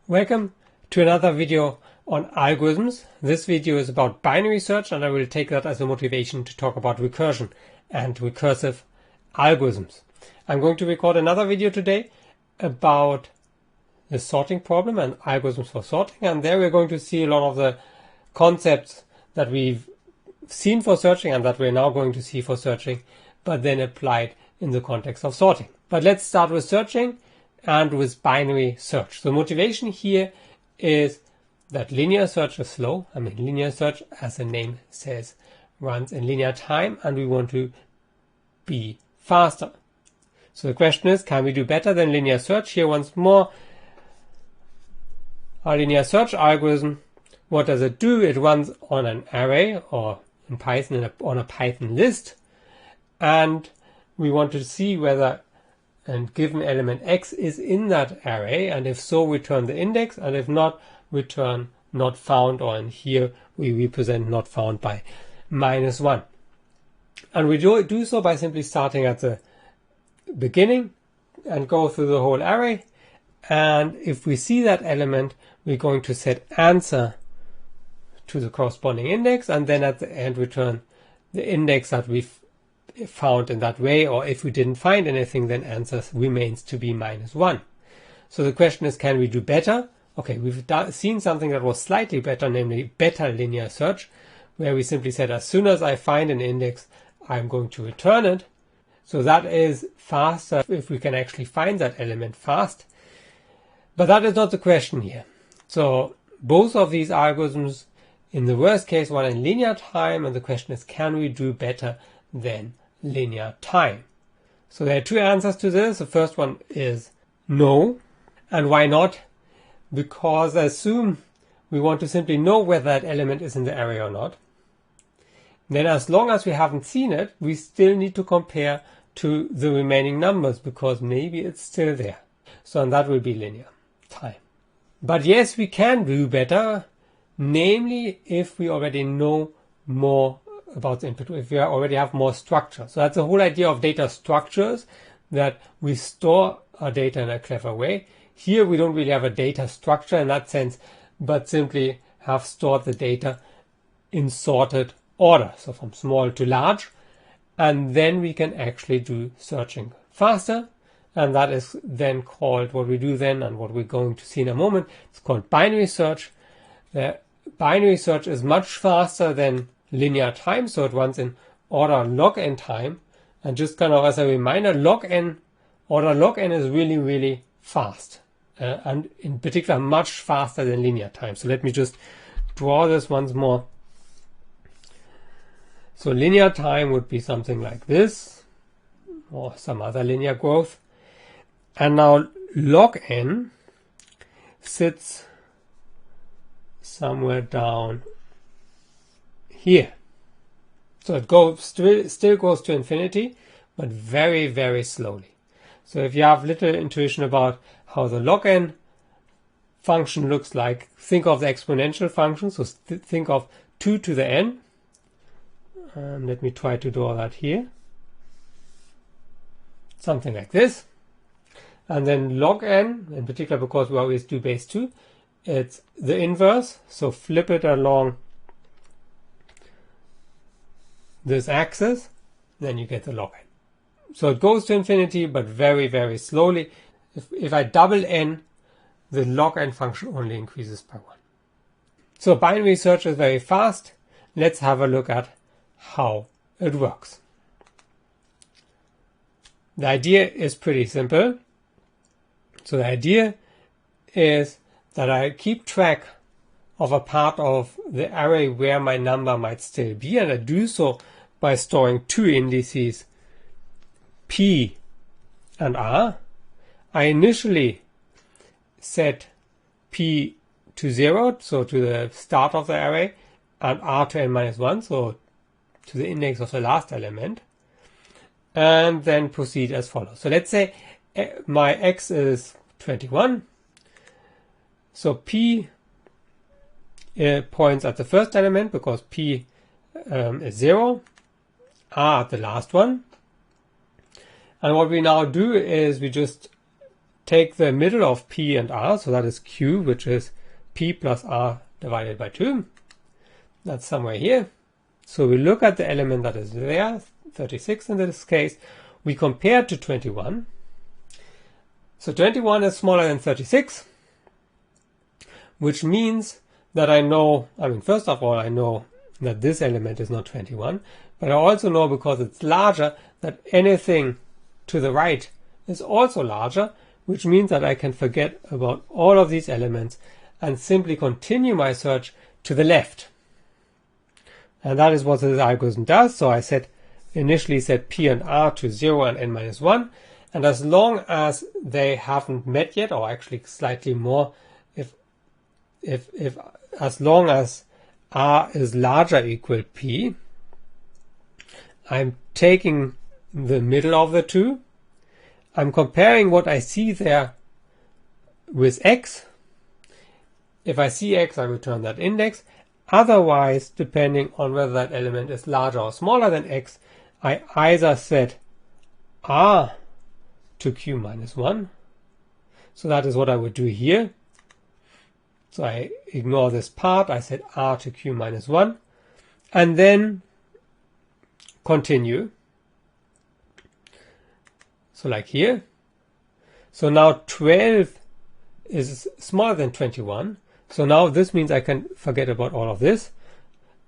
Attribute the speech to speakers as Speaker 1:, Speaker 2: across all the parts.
Speaker 1: Welcome to another video on algorithms. This video is about binary search, and I will take that as a motivation to talk about recursion and recursive algorithms. I'm going to record another video today about the sorting problem and algorithms for sorting, and there we're going to see a lot of the concepts that we've seen for searching and that we're now going to see for searching, but then applied in the context of sorting. But let's start with searching and with binary search. The motivation here is that linear search is slow. Linear search, as the name says, runs in linear time, and we want to be faster. So the question is, can we do better than linear search? Here once more, our linear search algorithm, what does it do? It runs on an array, or in Python on a Python list, and we want to see whether a given element x is in that array, and if so, return the index, and if not, return not found, or in here we represent not found by -1. And we do so by simply starting at the beginning and go through the whole array, and if we see that element, we're going to set answer to the corresponding index, and then at the end return the index that we've found in that way, or if we didn't find anything, then answer remains to be -1. So the question is, can we do better? Okay, we've seen something that was slightly better, namely better linear search, where we simply said as soon as I find an index, I'm going to return it. So that is faster if we can actually find that element fast. But that is not the question here. So both of these algorithms, in the worst case, run in linear time, and the question is, can we do better than linear time? So there are two answers to this. The first one is no. And why not? Because I assume we want to simply know whether that element is in the array or not. Then as long as we haven't seen it, we still need to compare to the remaining numbers, because maybe it's still there. So and that will be linear time. But yes, we can do better, namely if we already know more about the input, if we already have more structure. So that's the whole idea of data structures, that we store our data in a clever way. Here we don't really have a data structure in that sense, but simply have stored the data in sorted order, so from small to large, and then we can actually do searching faster, and that is then called, what we do then and what we're going to see in a moment, it's called binary search. Binary search is much faster than linear time, so it runs in order log n time. And just kind of as a reminder, order log n is really, really fast, and in particular much faster than linear time. So let me just draw this once more. So linear time would be something like this, or some other linear growth. And now log n sits somewhere down here. So it still goes to infinity, but very, very slowly. So if you have little intuition about how the log n function looks like, think of the exponential function. So think of 2 to the n. Let me try to draw that here. Something like this. And then log n, in particular because we always do base 2, it's the inverse. So flip it along this axis, then you get the log n. So it goes to infinity, but very, very slowly. If I double n, the log n function only increases by 1. So binary search is very fast. Let's have a look at how it works. The idea is pretty simple. So the idea is that I keep track of a part of the array where my number might still be, and I do so by storing two indices, p and r. I initially set p to 0, so to the start of the array, and r to n-1, so to the index of the last element, and then proceed as follows. So let's say my x is 21, so p points at the first element because p is 0, r at the last one, and what we now do is we just take the middle of P and R, so that is Q, which is P plus R divided by 2. That's somewhere here. So we look at the element that is there, 36 in this case. We compare to 21. So 21 is smaller than 36, which means that I know, first of all, I know that this element is not 21, but I also know, because it's larger, that anything to the right is also larger, which means that I can forget about all of these elements and simply continue my search to the left. And that is what this algorithm does. So I initially set P and R to 0 and n minus 1. And as long as they haven't met yet, or actually slightly more, if as long as R is larger equal P, I'm taking the middle of the two. I'm comparing what I see there with X. If I see X, I return that index. Otherwise, depending on whether that element is larger or smaller than X, I either set R to Q minus 1. So that is what I would do here. So I ignore this part. I set R to Q minus 1. And then continue. So like here. So now 12 is smaller than 21. So now this means I can forget about all of this,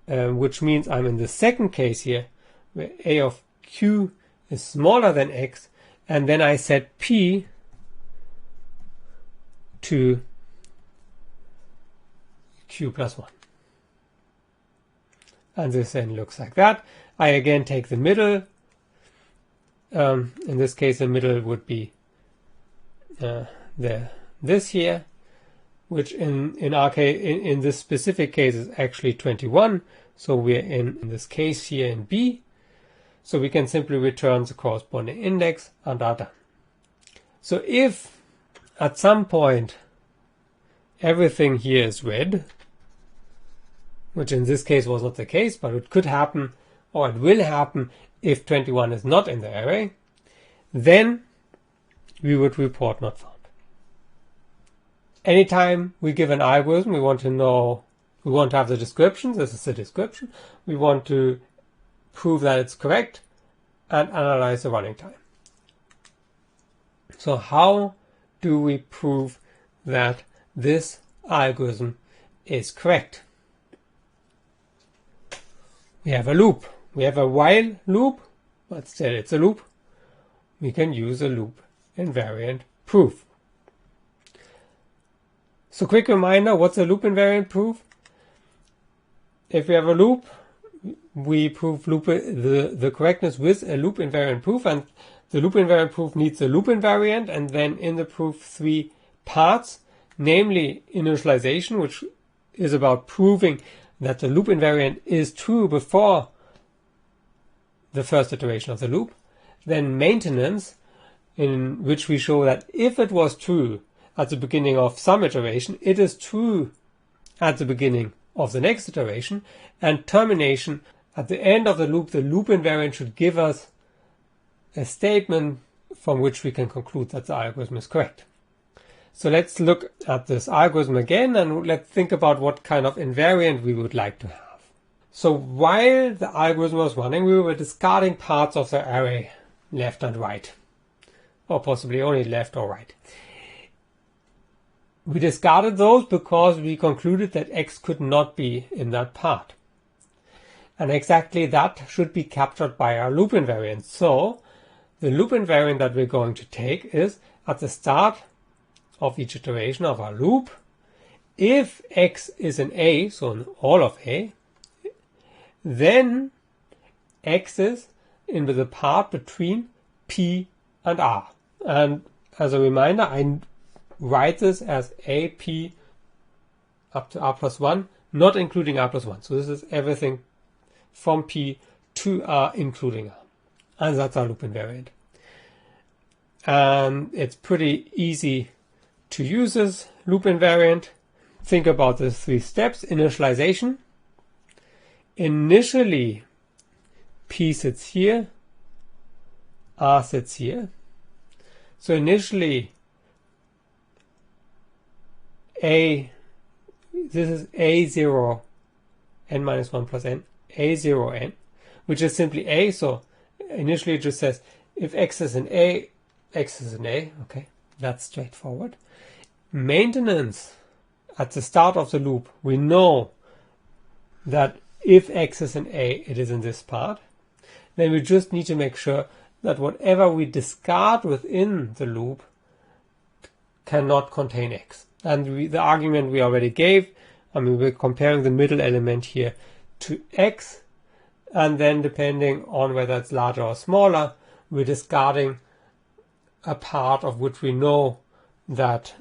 Speaker 1: which means I'm in the second case here, where A of Q is smaller than X, and then I set P to Q plus 1. And this then looks like that. I again take the middle. In this case, the middle would be this here, which in our case, in this specific case, is actually 21. So we're in this case here in B. So we can simply return the corresponding index and are done. So if at some point everything here is red, which in this case was not the case, but it could happen, or it will happen if 21 is not in the array, then we would report not found. Anytime we give an algorithm, we want to have the description. This is the description. We want to prove that it's correct and analyze the running time. So how do we prove that this algorithm is correct? We have a loop. We have a while loop, but still it's a loop. We can use a loop invariant proof. So quick reminder, what's a loop invariant proof? If we have a loop, we prove the correctness with a loop invariant proof, and the loop invariant proof needs a loop invariant, and then in the proof 3 parts, namely initialization, which is about proving that the loop invariant is true before the first iteration of the loop. Then maintenance, in which we show that if it was true at the beginning of some iteration, it is true at the beginning of the next iteration. And termination, at the end of the loop invariant should give us a statement from which we can conclude that the algorithm is correct. So let's look at this algorithm again, and let's think about what kind of invariant we would like to have. So while the algorithm was running, we were discarding parts of the array left and right, or possibly only left or right. We discarded those because we concluded that X could not be in that part. And exactly that should be captured by our loop invariant. So the loop invariant that we're going to take is at the start of each iteration of our loop, if X is in A, so in all of A, then X is in the part between P and R. And as a reminder, I write this as AP up to R plus 1, not including R plus 1. So this is everything from P to R, including R. And that's our loop invariant. And it's pretty easy to use this loop invariant. Think about the 3 steps. Initialization. Initially, P sits here, R sits here. So initially, this is a0 n minus 1 plus n, a0 n, which is simply a. So initially it just says if x is an a, x is an a. Okay, that's straightforward. Maintenance at the start of the loop, we know that if x is an a, it is in this part. Then we just need to make sure that whatever we discard within the loop cannot contain x. And the argument we already gave, I mean, we're comparing the middle element here to x, and then depending on whether it's larger or smaller, we're discarding a part of which we know that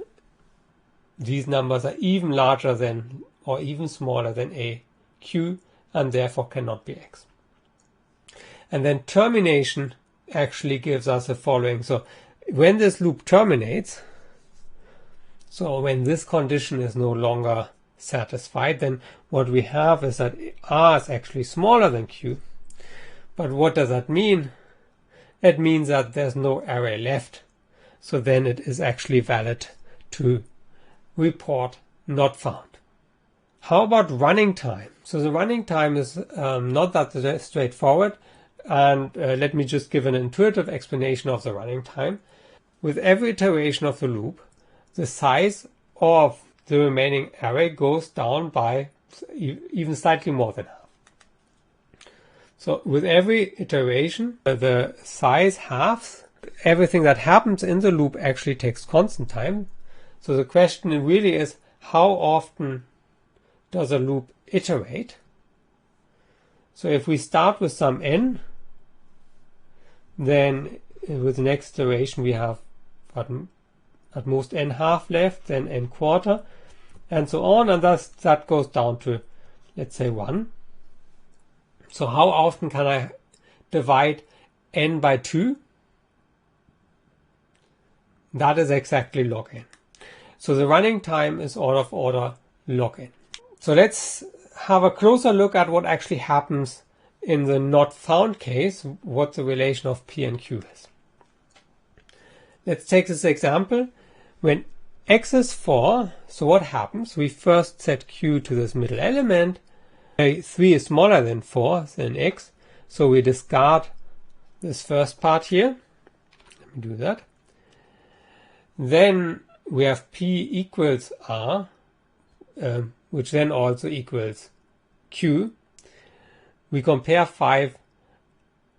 Speaker 1: these numbers are even larger than or even smaller than a q, and therefore cannot be x. And then termination actually gives us the following. So when this loop terminates, so when this condition is no longer satisfied, then what we have is that r is actually smaller than q. But what does that mean? It means that there's no array left. So then it is actually valid to report not found. How about running time? So the running time is not that straightforward. And let me just give an intuitive explanation of the running time. With every iteration of the loop, the size of the remaining array goes down by even slightly more than half. So with every iteration, the size halves. Everything that happens in the loop actually takes constant time. So the question really is, how often does a loop iterate? So if we start with some n, then with the next iteration we have at most n half left, then n quarter, and so on, and thus that goes down to, let's say, 1. So how often can I divide n by 2? That is exactly log n. So the running time is order log n. So let's have a closer look at what actually happens in the not found case, what the relation of p and q is. Let's take this example. When x is 4, so what happens? We first set q to this middle element. 3 is smaller than 4, than x, so we discard this first part here. Let me do that. Then we have p equals r, which then also equals q. We compare 5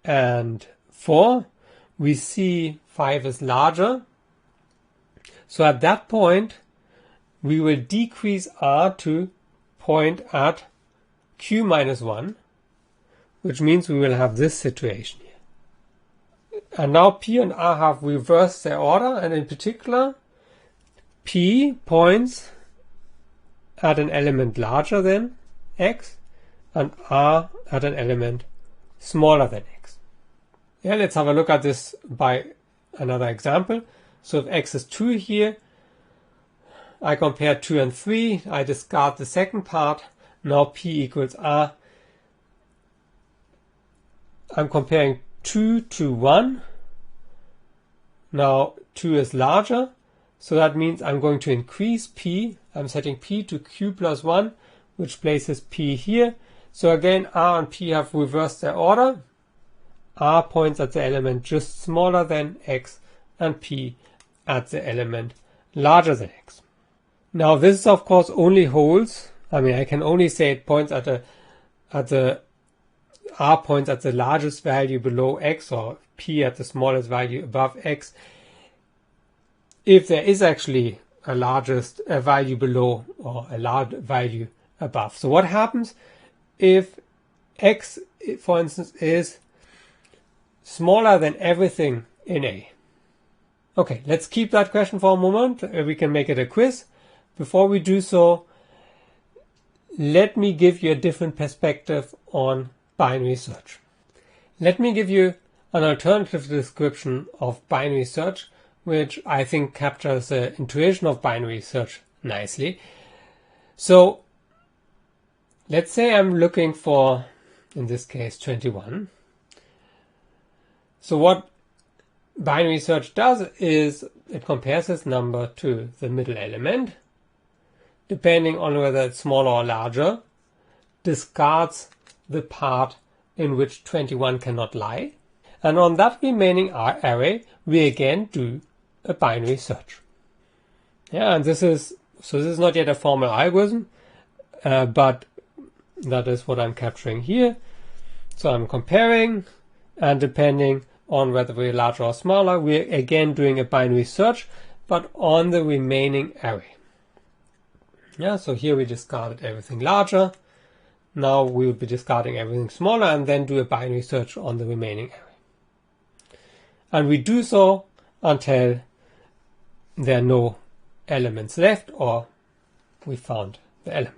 Speaker 1: and 4. We see 5 is larger. So at that point, we will decrease r to point at q minus 1, which means we will have this situation here. And now p and r have reversed their order, and in particular, p points at an element larger than x, and r at an element smaller than x. Yeah, let's have a look at this by another example. So if x is 2 here, I compare 2 and 3, I discard the second part, now p equals r. I'm comparing 2 to 1, now 2 is larger, so that means I'm going to increase p. I'm setting p to q plus 1, which places p here. So again, r and p have reversed their order. R points at the element just smaller than x, and p at the element larger than x. Now this of course only holds, I mean I can only say it points at the r points at the largest value below x, or p at the smallest value above x, if there is actually a largest value below or a large value above. So what happens if x, for instance, is smaller than everything in A? Okay, let's keep that question for a moment. We can make it a quiz. Before we do so, let me give you a different perspective on binary search. Let me give you an alternative description of binary search, which I think captures the intuition of binary search nicely. So let's say I'm looking for, in this case, 21. So what binary search does is it compares this number to the middle element. depending on whether it's smaller or larger, discards the part in which 21 cannot lie. And on that remaining array, we again do a binary search. Yeah, and this is not yet a formal algorithm, but that is what I'm capturing here. So I'm comparing, and depending on whether we're larger or smaller, we're again doing a binary search, but on the remaining array. Yeah, so here we discarded everything larger. Now we will be discarding everything smaller and then do a binary search on the remaining array. And we do so until there are no elements left or we found the element.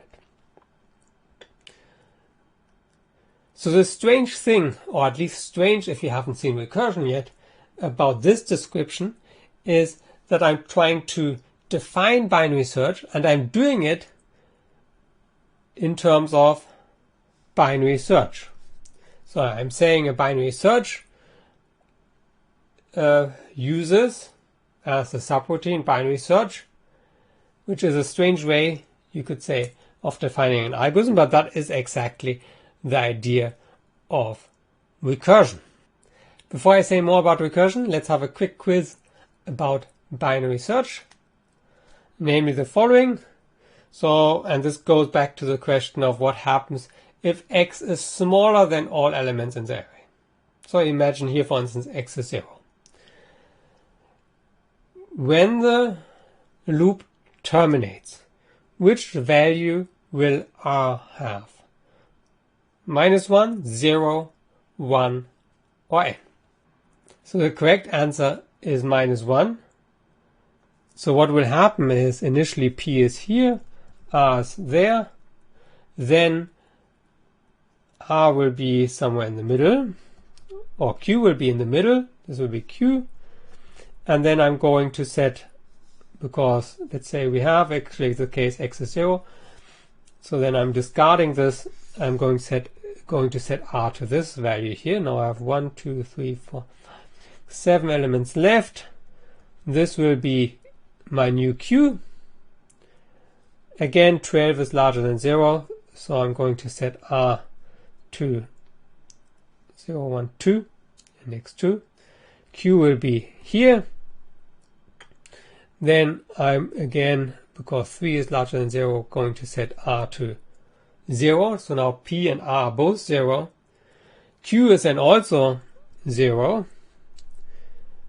Speaker 1: So the strange thing, or at least strange if you haven't seen recursion yet, about this description is that I'm trying to define binary search and I'm doing it in terms of binary search. So I'm saying a binary search uses as a subroutine binary search, which is a strange way, you could say, of defining an algorithm, but that is exactly the idea of recursion. Before I say more about recursion, let's have a quick quiz about binary search, namely the following. So, and this goes back to the question of what happens if x is smaller than all elements in the array. So imagine here, for instance, x is 0. When the loop terminates, which value will R have? -1, 0, 1, or n? So the correct answer is -1. So what will happen is initially P is here, R is there, then R will be somewhere in the middle, or Q will be in the middle, this will be Q, and then I'm going to set, because let's say we have actually the case x is 0, so then I'm discarding this, I'm going to set R to this value here. Now I have 1, 2, 3, 4, 7 elements left. This will be my new Q. Again, 12 is larger than 0, so I'm going to set R to 0, 1, 2, index 2. Q will be here. Then I'm again, because 3 is larger than 0, going to set R to 0. So now P and R are both 0. Q is then also 0.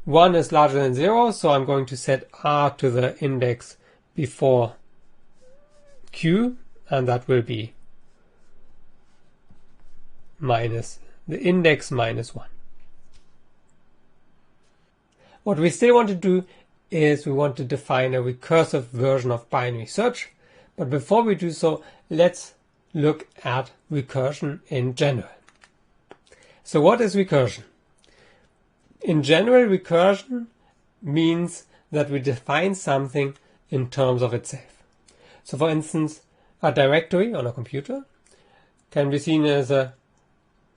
Speaker 1: 1 is larger than 0, so I'm going to set R to the index before Q, and that will be minus the index -1. What we still want to do is we want to define a recursive version of binary search, but before we do so, let's look at recursion in general. So what is recursion? In general, recursion means that we define something in terms of itself. So for instance, a directory on a computer can be seen as a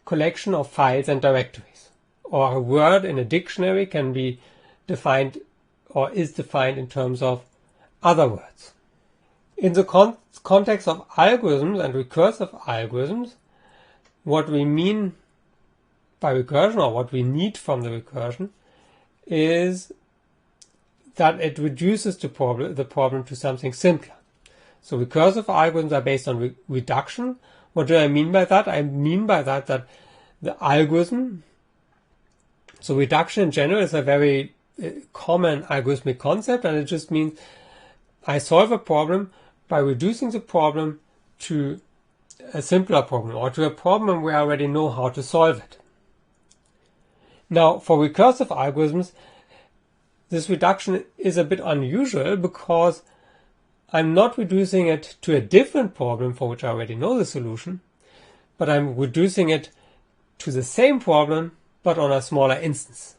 Speaker 1: collection of files and directories, or a word in a dictionary can be defined or is defined in terms of other words. In the context of algorithms and recursive algorithms, what we mean by recursion, or what we need from the recursion, is that it reduces the problem to something simpler. So recursive algorithms are based on reduction. What do I mean by that? I mean by that the algorithm, so reduction in general is a very common algorithmic concept, and it just means I solve a problem by reducing the problem to a simpler problem, or to a problem where I already know how to solve it. Now, for recursive algorithms, this reduction is a bit unusual because I'm not reducing it to a different problem for which I already know the solution, but I'm reducing it to the same problem but on a smaller instance.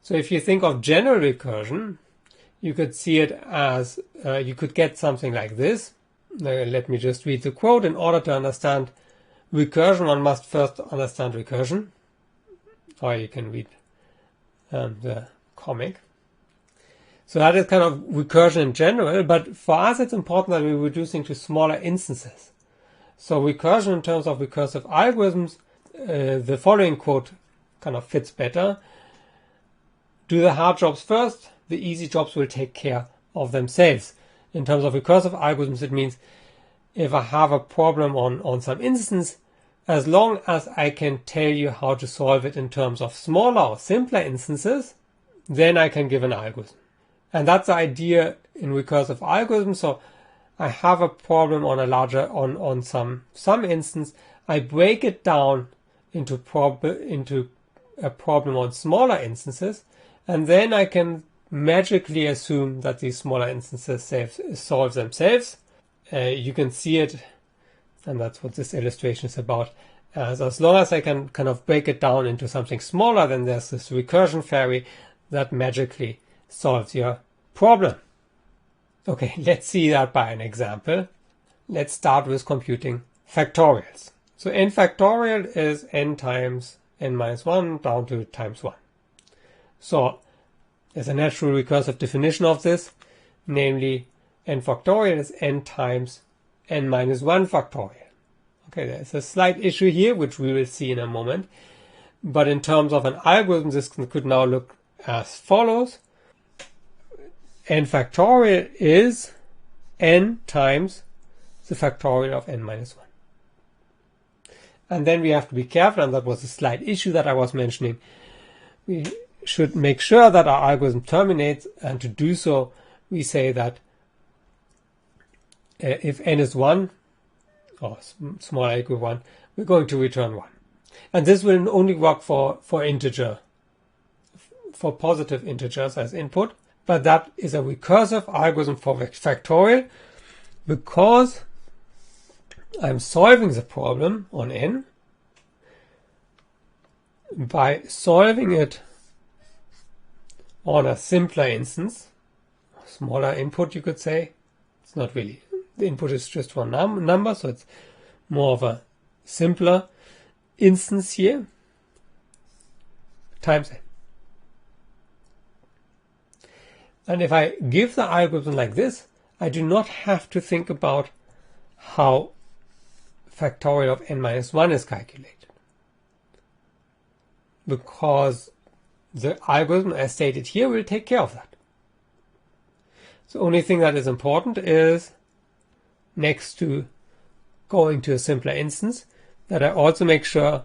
Speaker 1: So if you think of general recursion, you could see it as, you could get something like this. Let me just read the quote. In order to understand recursion, one must first understand recursion. Or you can read the comic. So that is kind of recursion in general, but for us it's important that we're reducing to smaller instances. So recursion in terms of recursive algorithms, the following quote kind of fits better. Do the hard jobs first, the easy jobs will take care of themselves. In terms of recursive algorithms, it means if I have a problem on some instance, as long as I can tell you how to solve it in terms of smaller or simpler instances, then I can give an algorithm. And that's the idea in recursive algorithms. So I have a problem on a larger, on some instance, I break it down into a problem on smaller instances, and then I can magically assume that these smaller instances solve themselves. You can see it, and that's what this illustration is about. As long as I can kind of break it down into something smaller, then there's this recursion fairy that magically solves your problem. Okay, let's see that by an example. Let's start with computing factorials. So n factorial is n times n minus 1 down to times 1. So there's a natural recursive definition of this, namely n factorial is n times n minus 1 factorial. Okay, there's a slight issue here, which we will see in a moment. But in terms of an algorithm, this could now look as follows. N factorial is n times the factorial of n minus 1. And then we have to be careful, and that was a slight issue that I was mentioning. We should make sure that our algorithm terminates, and to do so, we say that if n is 1, or smaller equal 1, we're going to return 1. And this will only work for positive integers as input, but that is a recursive algorithm for factorial because I'm solving the problem on n by solving it on a simpler instance, smaller input you could say. It's not really. The input is just one number, so it's more of a simpler instance here, times n. And if I give the algorithm like this, I do not have to think about how factorial of n minus 1 is calculated, because the algorithm, as stated here, will take care of that. The only thing that is important is, next to going to a simpler instance, that I also make sure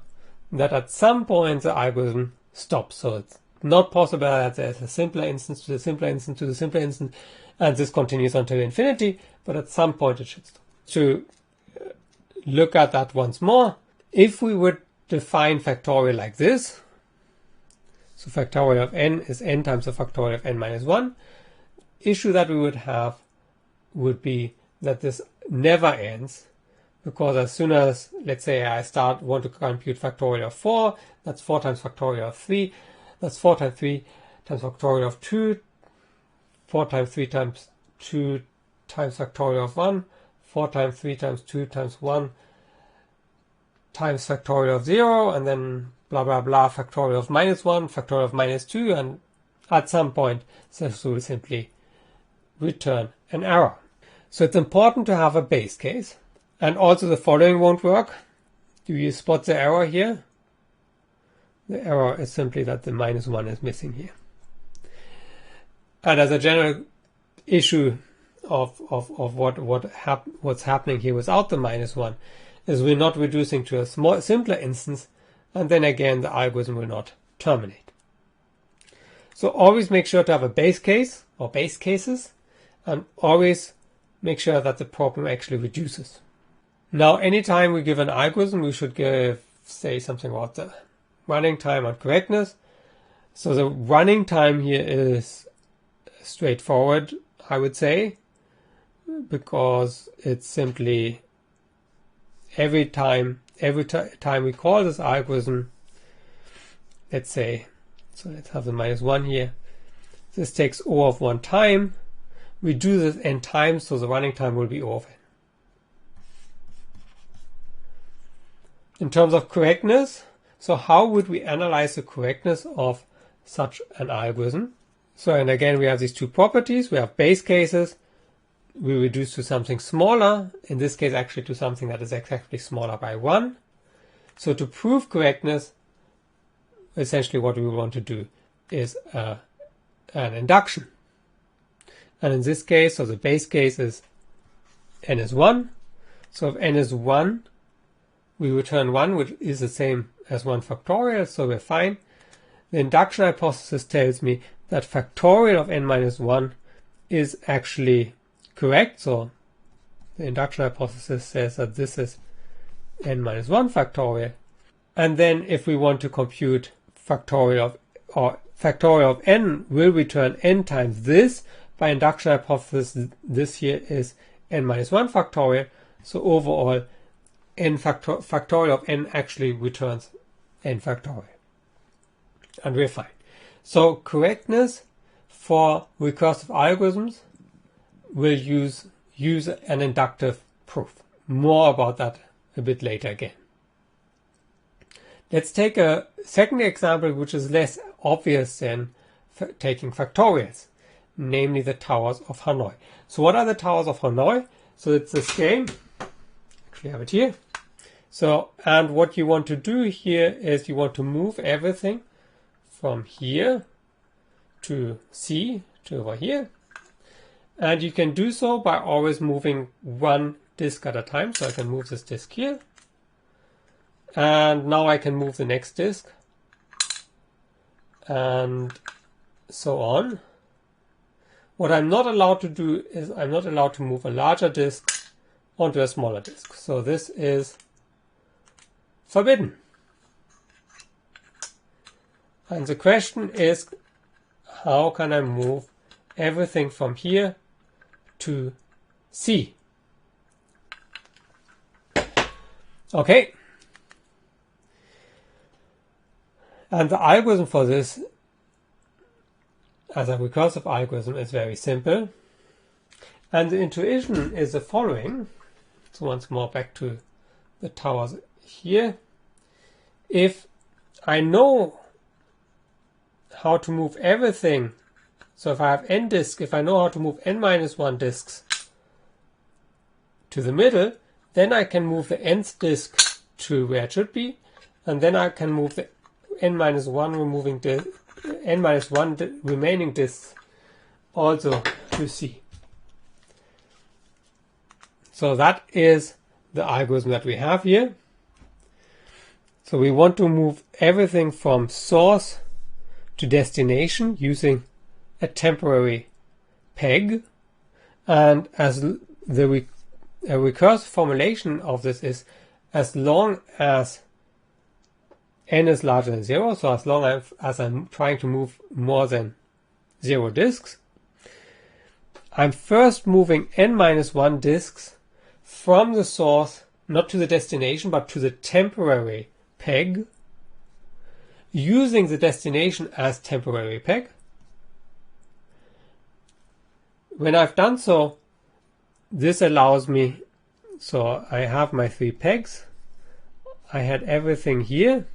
Speaker 1: that at some point the algorithm stops. So it's not possible that there's a simpler instance to the simpler instance to the simpler instance, and this continues until infinity, but at some point it should stop. To look at that once more, if we would define factorial like this, so factorial of n is n times the factorial of n minus 1, issue that we would have would be that this never ends, because as soon as, let's say, I want to compute factorial of 4, that's 4 times factorial of 3, that's 4 times 3 times factorial of 2, 4 times 3 times 2 times factorial of 1, 4 times 3 times 2 times 1 times factorial of 0, and then blah blah blah factorial of minus 1, factorial of minus 2, and at some point this will simply return an error. So it's important to have a base case. And also the following won't work. Do you spot the error here? The error is simply that the minus 1 is missing here. And as a general issue of what's happening here without the minus 1 is we're not reducing to a simpler instance, and then again the algorithm will not terminate. So always make sure to have a base case or base cases, and always make sure that the problem actually reduces. Now, anytime we give an algorithm, we should say something about the running time and correctness. So the running time here is straightforward, I would say, because it's simply every time we call this algorithm, let's say, so let's have the minus 1 here. This takes O of 1 time. We do this n times, so the running time will be O of n. In terms of correctness, so how would we analyze the correctness of such an algorithm? So, and again, we have these two properties. We have base cases. We reduce to something smaller. In this case, actually to something that is exactly smaller by 1. So to prove correctness, essentially what we want to do is an induction. And in this case, so the base case is n is 1. So if n is 1, we return 1, which is the same as 1 factorial, so we're fine. The induction hypothesis tells me that factorial of n minus 1 is actually correct. So the induction hypothesis says that this is n minus 1 factorial. And then if we want to compute factorial of n will return n times this. By induction hypothesis, this here is n minus 1 factorial. So overall, n factorial of n actually returns n factorial. And we're fine. So correctness for recursive algorithms will use an inductive proof. More about that a bit later again. Let's take a second example which is less obvious than taking factorials, namely the Towers of Hanoi. So what are the Towers of Hanoi? So it's this game. Actually, I have it here. So, and what you want to do here is you want to move everything from here to C to over here. And you can do so by always moving one disk at a time. So I can move this disk here. And now I can move the next disk. And so on. What I'm not allowed to do is I'm not allowed to move a larger disk onto a smaller disk. So this is forbidden. And the question is, how can I move everything from here to C? Okay. And the algorithm for this, as a recursive algorithm, is very simple. And the intuition is the following. So once more back to the towers here. If I know how to move everything, so if I have n disks, if I know how to move n minus 1 disks to the middle, then I can move the nth disk to where it should be, and then I can move the n minus 1 remaining disks also to C. So that is the algorithm that we have here. So we want to move everything from source to destination using a temporary peg, and as a recursive formulation of this is as long as n is larger than 0, so as long as I'm trying to move more than 0 disks, I'm first moving n minus 1 disks from the source, not to the destination, but to the temporary peg, using the destination as temporary peg. When I've done so, this allows me, so I have my 3 pegs, I had everything here.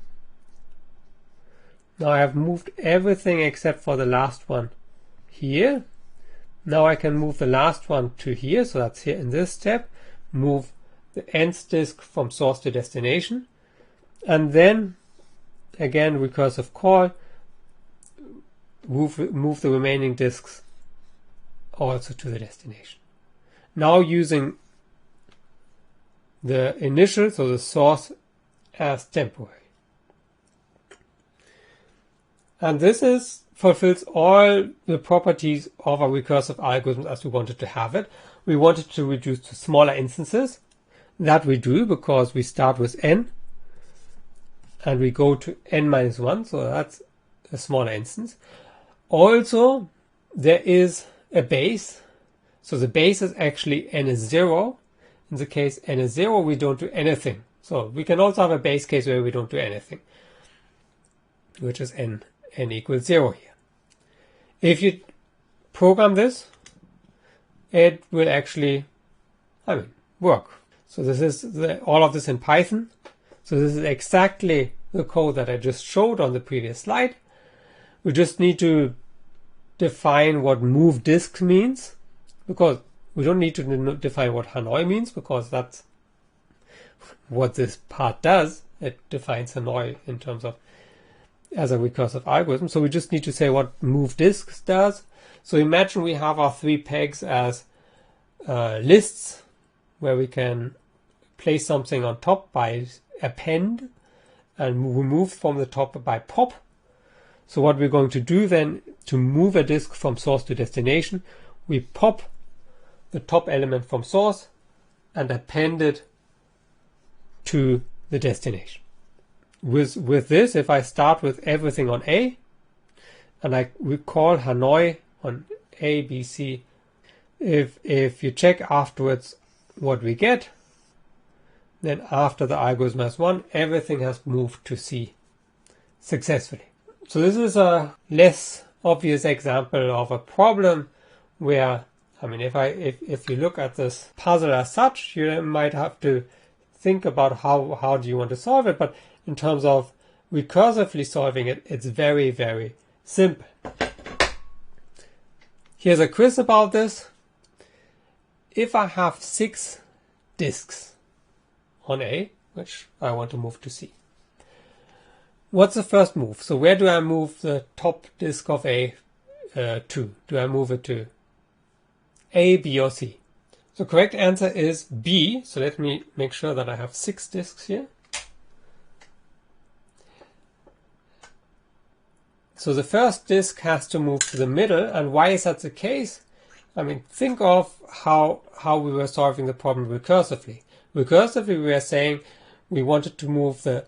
Speaker 1: Now I have moved everything except for the last one here. Now I can move the last one to here, so that's here in this step, move the nth disk from source to destination, and then again recursive call, move the remaining disks also to the destination. Now using the initial, so the source, as temporary. And this fulfills all the properties of a recursive algorithm as we wanted to have it. We wanted to reduce to smaller instances. That we do because we start with n and we go to n minus 1, so that's a smaller instance. Also, there is a base. So the base is actually n is 0. In the case n is 0, we don't do anything. So we can also have a base case where we don't do anything, which is n equals 0 here. If you program this, it will actually, work. So this is all of this in Python. So this is exactly the code that I just showed on the previous slide. We just need to define what move disk means, because we don't need to define what Hanoi means, because that's what this part does. It defines Hanoi in terms of as a recursive algorithm. So we just need to say what move disks does. So imagine we have our 3 pegs as lists, where we can place something on top by append and remove from the top by pop. So what we're going to do then to move a disk from source to destination, we pop the top element from source and append it to the destination. With this, if I start with everything on A and I recall Hanoi on A, B, C, if you check afterwards what we get, then after the algorithm has run, everything has moved to C successfully. So this is a less obvious example of a problem where, I mean, if you look at this puzzle as such, you might have to think about how do you want to solve it, but in terms of recursively solving it, it's very, very simple. Here's a quiz about this. If I have 6 disks on A, which I want to move to C, what's the first move? So where do I move the top disk of A to? Do I move it to A, B, or C? The correct answer is B. So let me make sure that I have 6 disks here. So the first disk has to move to the middle. And why is that the case? I mean, think of how we were solving the problem recursively. Recursively, we were saying we wanted to move the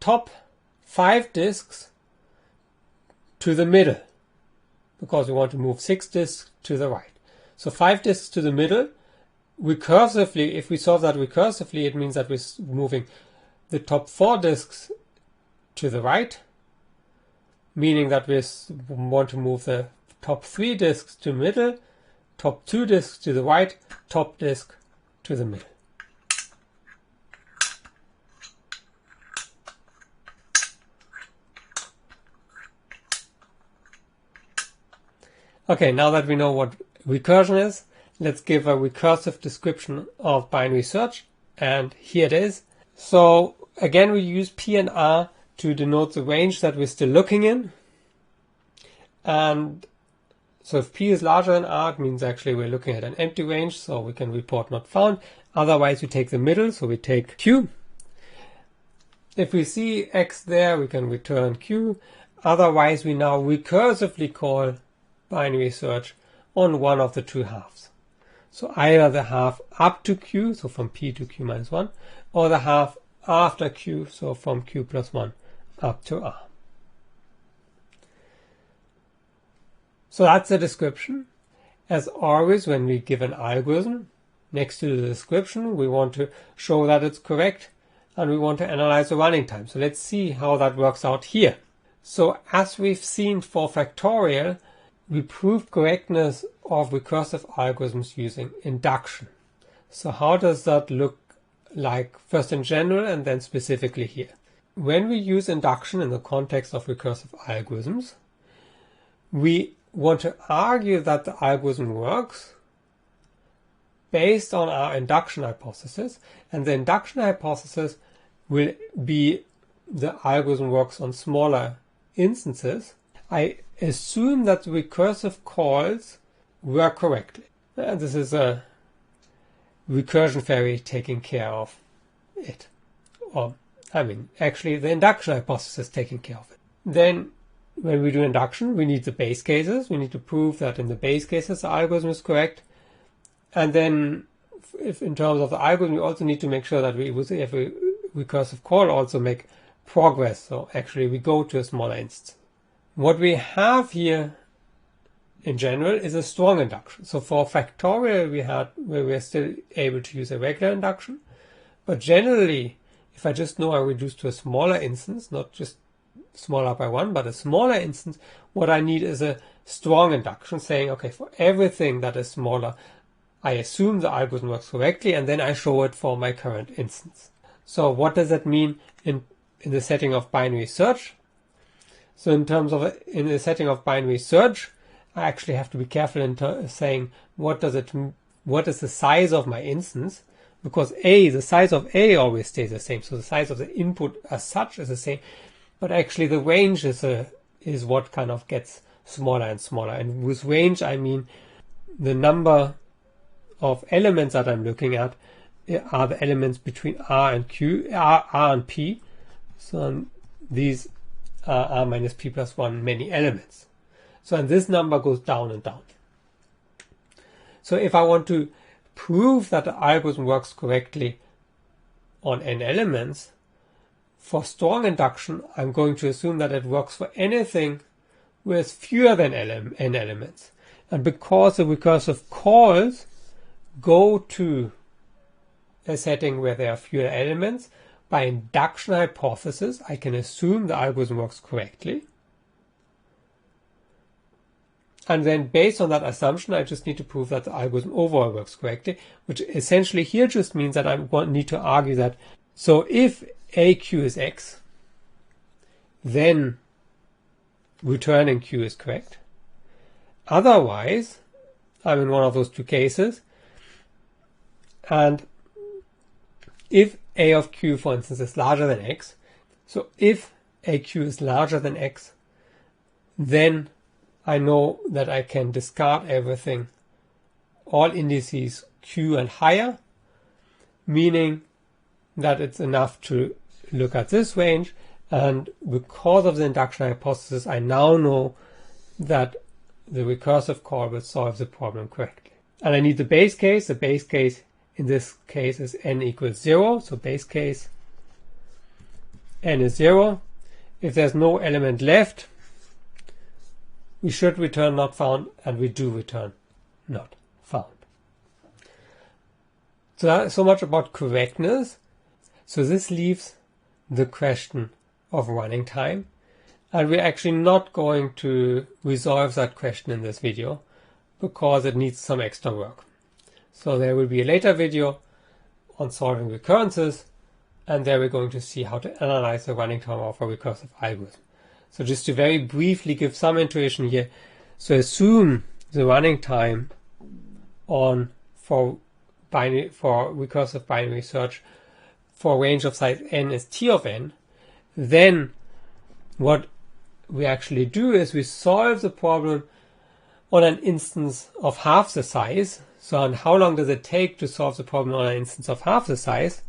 Speaker 1: top 5 disks to the middle because we want to move 6 disks to the right. So 5 disks to the middle. Recursively, if we solve that recursively, it means that we're moving the top 4 disks to the right, meaning that we want to move the top 3 disks to middle, top 2 disks to the right, top disk to the middle. Okay, now that we know what recursion is, let's give a recursive description of binary search, and here it is. So again, we use P and R to denote the range that we're still looking in. And so if P is larger than R, it means actually we're looking at an empty range, so we can report not found. Otherwise, we take the middle, so we take Q. If we see X there, we can return Q. Otherwise, we now recursively call binary search on one of the 2 halves. So either the half up to Q, so from P to Q minus 1, or the half after Q, so from Q plus 1 up to R. So that's the description. As always, when we give an algorithm, next to the description, we want to show that it's correct, and we want to analyze the running time. So let's see how that works out here. So as we've seen for Factorial, we proved correctness of recursive algorithms using induction. So how does that look like, first in general and then specifically here? When we use induction in the context of recursive algorithms, we want to argue that the algorithm works based on our induction hypothesis, and the induction hypothesis will be the algorithm works on smaller instances. I assume that the recursive calls work correctly. And this is a recursion fairy taking care of it. Or, I mean, actually the induction hypothesis taking care of it. Then when we do induction, we need the base cases. We need to prove that in the base cases the algorithm is correct. And then if in terms of the algorithm, we also need to make sure that we, with every recursive call, also make progress. So actually we go to a smaller instance. What we have here in general is a strong induction. So for Factorial, where we are still able to use a regular induction. But generally, if I just know I reduce to a smaller instance, not just smaller by 1, but a smaller instance, what I need is a strong induction saying, okay, for everything that is smaller, I assume the algorithm works correctly, and then I show it for my current instance. So what does that mean in the setting of binary search? So in the setting of binary search, I actually have to be careful in saying what is the size of my instance, because the size of A always stays the same. So the size of the input as such is the same, but actually the range is what kind of gets smaller and smaller. And with range, I mean the number of elements that I'm looking at are the elements between R and P. So these are R minus P plus 1 many elements. So and this number goes down and down. So if I want to prove that the algorithm works correctly on n elements, for strong induction, I'm going to assume that it works for anything with fewer than n elements. And because the recursive calls go to a setting where there are fewer elements, by induction hypothesis, I can assume the algorithm works correctly. And then based on that assumption, I just need to prove that the algorithm overall works correctly, which essentially here just means that I need to argue that, so if AQ is X, then returning Q is correct. Otherwise, I'm in one of those two cases. And if A of Q, for instance, is larger than X, so if AQ is larger than X, then I know that I can discard everything, all indices Q and higher, meaning that it's enough to look at this range. And because of the induction hypothesis, I now know that the recursive call will solve the problem correctly. And I need the base case. The base case in this case is n equals 0. So base case n is 0. If there's no element left, we should return not found, and we do return not found. So much about correctness. So this leaves the question of running time. And we're actually not going to resolve that question in this video because it needs some extra work. So there will be a later video on solving recurrences, and there we're going to see how to analyze the running time of a recursive algorithm. So just to very briefly give some intuition here. So assume the running time for recursive binary search for a range of size n is T of n. Then what we actually do is we solve the problem on an instance of half the size. So and how long does it take to solve the problem on an instance of half the size?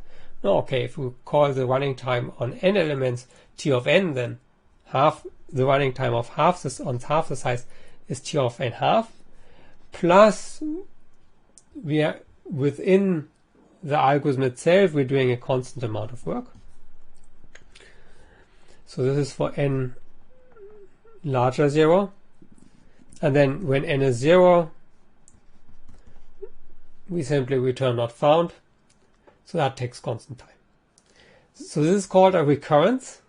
Speaker 1: No, okay, if we call the running time on n elements T of n, then the running time of half the size is T of n half, plus we are within the algorithm itself, we're doing a constant amount of work. So this is for n larger 0. And then when n is 0, we simply return not found. So that takes constant time. So this is called a recurrence.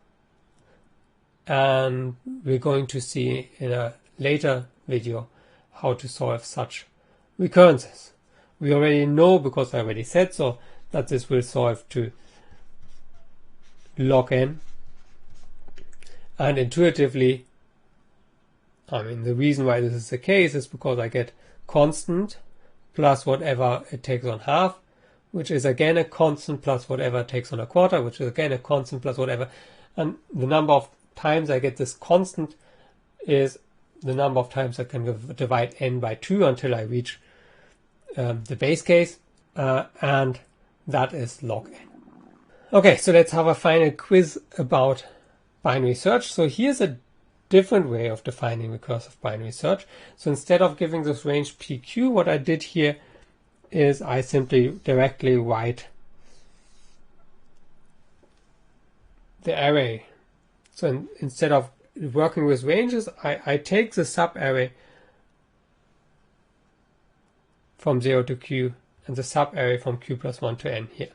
Speaker 1: And we're going to see in a later video how to solve such recurrences. We already know, because I already said so, that this will solve to log n. And intuitively, I mean, the reason why this is the case is because I get constant plus whatever it takes on half, which is again a constant plus whatever it takes on a quarter, which is again a constant plus whatever. And the number of times I get this constant is the number of times I can divide n by 2 until I reach the base case, and that is log n. Okay, so let's have a final quiz about binary search. So here's a different way of defining recursive binary search. So instead of giving this range PQ, what I did here is I simply directly write the array. So instead of working with ranges, I take the sub-array from 0 to q and the sub-array from q plus 1 to n here.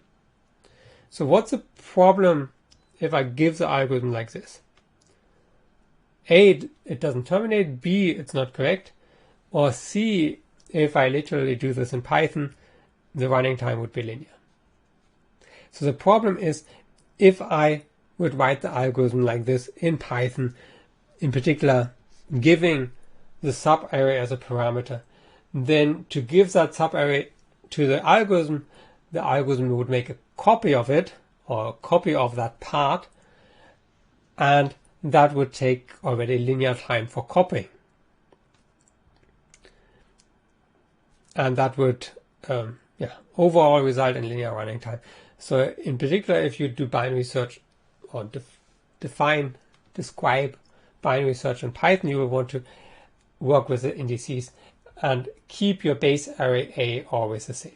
Speaker 1: So what's the problem if I give the algorithm like this? A, it doesn't terminate. B, it's not correct. Or C, if I literally do this in Python, the running time would be linear. So the problem is if I would write the algorithm like this in Python, in particular giving the sub-array as a parameter. Then to give that sub-array to the algorithm would make a copy of it, or a copy of that part, and that would take already linear time for copying. And that would overall result in linear running time. So in particular, if you do binary search or describe binary search in Python, you will want to work with the indices and keep your base array A always the same.